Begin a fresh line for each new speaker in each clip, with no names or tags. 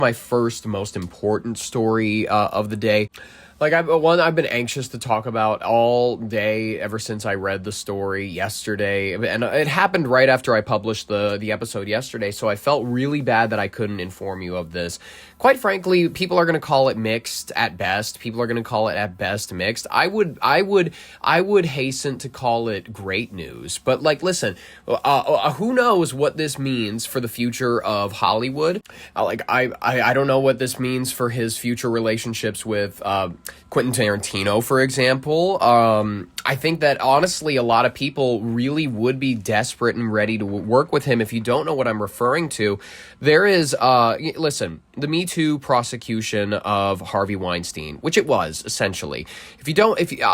My first most important story of the day. I've been anxious to talk about all day ever since I read the story yesterday, and it happened right after I published the episode yesterday, so I felt really bad that I couldn't inform you of this. Quite frankly, people are going to call it mixed at best. People are going to call it at best mixed. I would hasten to call it great news. But listen, who knows what this means for the future of Hollywood? I don't know what this means for his future relationships with Quentin Tarantino, for example. I think that honestly, a lot of people really would be desperate and ready to work with him. If you don't know what I'm referring to, there is, listen, the Me Too prosecution of Harvey Weinstein, which it was essentially.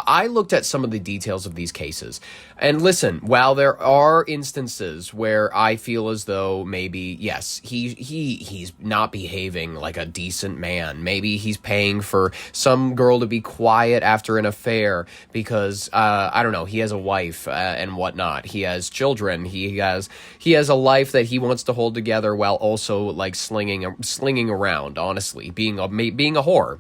I looked at some of the details of these cases, and listen, while there are instances where I feel as though maybe, yes, he's not behaving like a decent man. Maybe he's paying for some girl to be quiet after an affair because, I don't know, he has a wife and whatnot. He has children. He has a life that he wants to hold together while also slinging around, honestly, being a whore.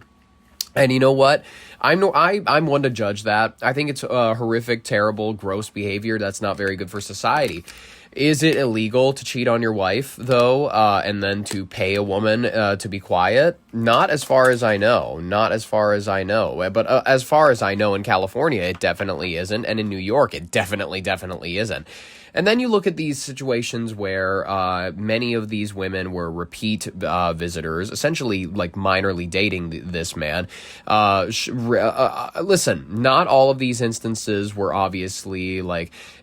And you know what? I'm one to judge that. I think it's horrific, terrible, gross behavior that's not very good for society. Is it illegal to cheat on your wife, though, and then to pay a woman to be quiet? Not as far as I know. Not as far as I know. But as far as I know, in California, it definitely isn't. And in New York, it definitely isn't. And then you look at these situations where many of these women were repeat visitors, essentially minorly dating this man. Listen, not all of these instances were obviously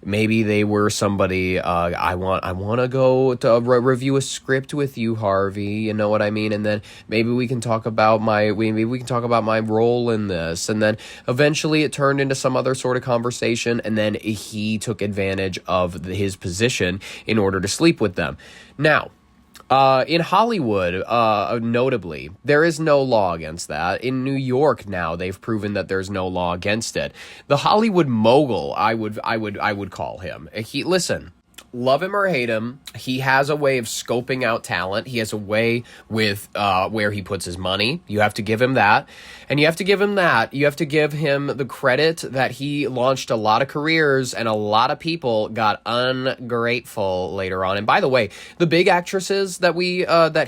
maybe they were somebody. I want to go to review a script with you, Harvey. You know what I mean? And then maybe we can talk about my role in this. And then eventually it turned into some other sort of conversation. And then he took advantage of his position in order to sleep with them. Now, in Hollywood, notably, there is no law against that. In New York now, they've proven that there's no law against it. The Hollywood mogul, I would call him. Listen, love him or hate him, he has a way of scoping out talent. He has a way with where he puts his money. You have to give him that. And you have to give him that. You have to give him the credit that he launched a lot of careers and a lot of people got ungrateful later on. And by the way, the big actresses that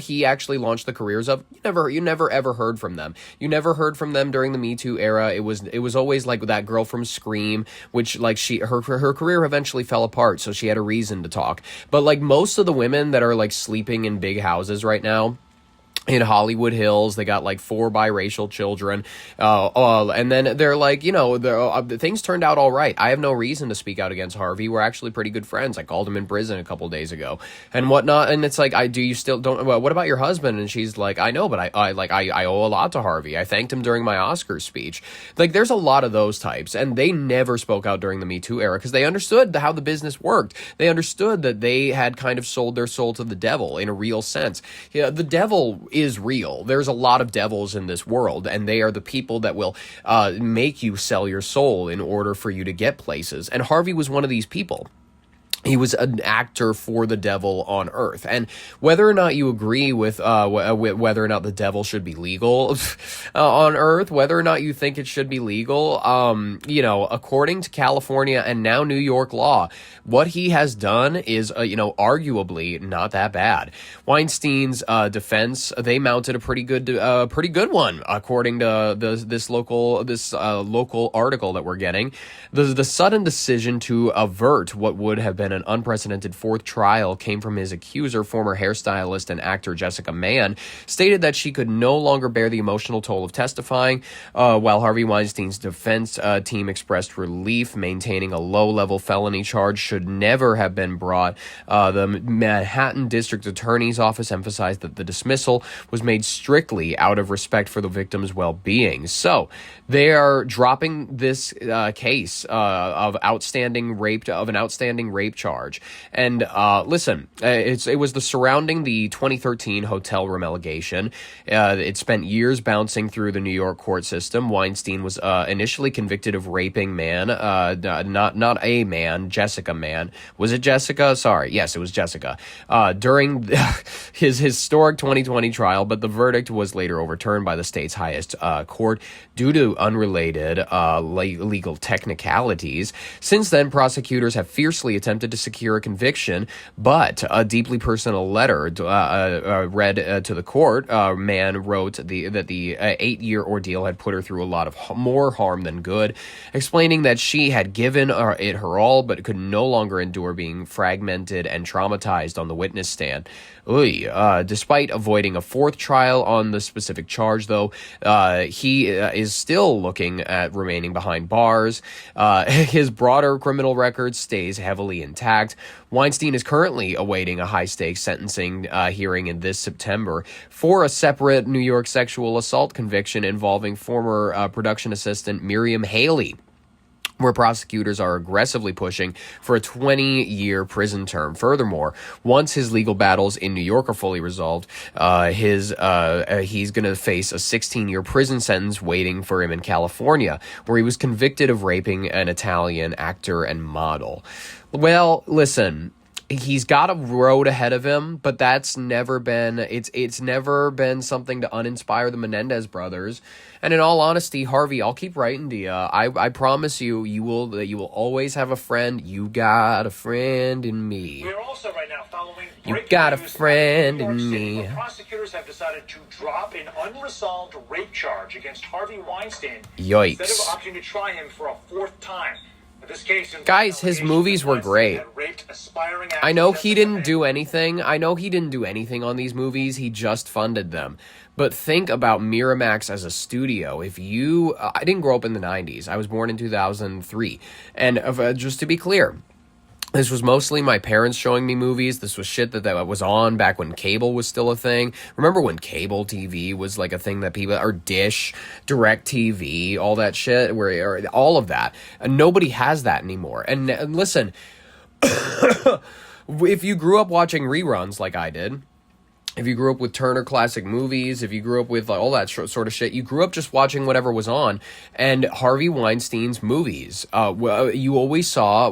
he actually launched the careers of, you never ever heard from them. You never heard from them during the Me Too era. It was always like that girl from Scream, which her career eventually fell apart, so she had a reason to talk. But most of the women that are sleeping in big houses right now in Hollywood Hills, they got 4 biracial children, and then they're things turned out all right. I have no reason to speak out against Harvey. We're actually pretty good friends. I called him in prison a couple days ago and whatnot, and it's do you still don't? Well, what about your husband? And she's like, I know, but I owe a lot to Harvey. I thanked him during my Oscars speech. There's a lot of those types, and they never spoke out during the Me Too era because they understood how the business worked. They understood that they had kind of sold their soul to the devil in a real sense. Yeah, the devil is real. There's a lot of devils in this world, and they are the people that will make you sell your soul in order for you to get places. And Harvey was one of these people. He was an actor for the devil on earth. And whether or not you agree with whether or not the devil should be legal on earth, whether or not you think it should be legal, according to California and now New York law, what he has done is, arguably not that bad. Weinstein's defense, they mounted a pretty good one, according to this local article that we're getting. The sudden decision to avert what would have been an unprecedented fourth trial came from his accuser, former hairstylist and actor Jessica Mann, stated that she could no longer bear the emotional toll of testifying, while Harvey Weinstein's defense team expressed relief, maintaining a low-level felony charge should never have been brought. The Manhattan District Attorney's Office emphasized that the dismissal was made strictly out of respect for the victim's well-being. So they are dropping this case of an outstanding rape charge. And listen, it was the surrounding the 2013 hotel room allegation. It spent years bouncing through the New York court system. Weinstein was initially convicted of raping not a man, Jessica Mann. Was it Jessica? Sorry. Yes, it was Jessica. During his historic 2020 trial, but the verdict was later overturned by the state's highest court due to unrelated legal technicalities. Since then, prosecutors have fiercely attempted to secure a conviction, but a deeply personal letter read to the court, Mann wrote that the 8-year ordeal had put her through a lot of more harm than good, explaining that she had given it her all, but could no longer endure being fragmented and traumatized on the witness stand. Despite avoiding a fourth trial on the specific charge, though, he is still looking at remaining behind bars. His broader criminal record stays heavily intact. Weinstein is currently awaiting a high-stakes sentencing hearing in this September for a separate New York sexual assault conviction involving former production assistant Miriam Haley, where prosecutors are aggressively pushing for a 20-year prison term. Furthermore, once his legal battles in New York are fully resolved, he's going to face a 16-year prison sentence waiting for him in California, where he was convicted of raping an Italian actor and model. Well, listen, he's got a road ahead of him, but that's never been it's never been something to uninspire the Menendez brothers. And in all honesty, Harvey, I'll keep writing to you. I promise you will always have a friend. You got a friend in me.
We are also right now following
You got a friend in me.
Prosecutors have decided to drop an unresolved rape charge against Harvey Weinstein.
Yikes.
Instead of opting to try him for a fourth time. This case
Guys, his movies were great. I know he didn't do anything. On these movies. He just funded them. But think about Miramax as a studio. I didn't grow up in the 90s. I was born in 2003. And just to be clear, this was mostly my parents showing me movies. This was shit that was on back when cable was still a thing. Remember when cable TV was like a thing that people, or Dish, Direct TV, all that shit, all of that. And nobody has that anymore. And listen, if you grew up watching reruns like I did, if you grew up with Turner Classic Movies, if you grew up with all that sort of shit, you grew up just watching whatever was on. And Harvey Weinstein's movies, you always saw,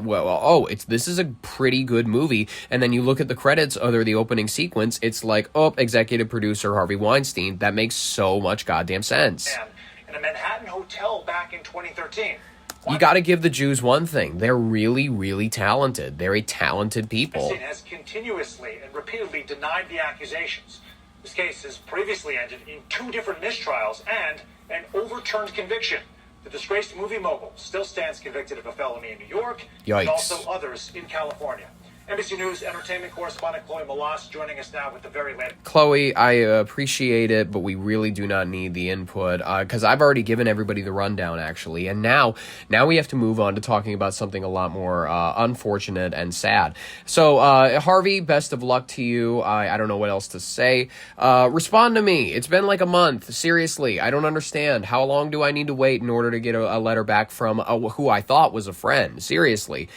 this is a pretty good movie. And then you look at the credits, or the opening sequence, it's like, executive producer Harvey Weinstein. That makes so much goddamn sense.
In a Manhattan hotel back in 2013.
You got to give the Jews one thing. They're really, really talented. They're a talented people.
Weinstein has continuously and repeatedly denied the accusations. This case has previously ended in 2 different mistrials and an overturned conviction. The disgraced movie mogul still stands convicted of a felony in New York.
Yikes.
And also others in California. NBC News entertainment correspondent Chloe Malas joining us now with the very latest.
Chloe, I appreciate it, but we really do not need the input, because I've already given everybody the rundown, actually. And now we have to move on to talking about something a lot more unfortunate and sad. So, Harvey, best of luck to you. I don't know what else to say. Respond to me. It's been like a month. Seriously, I don't understand. How long do I need to wait in order to get a letter back from who I thought was a friend? Seriously.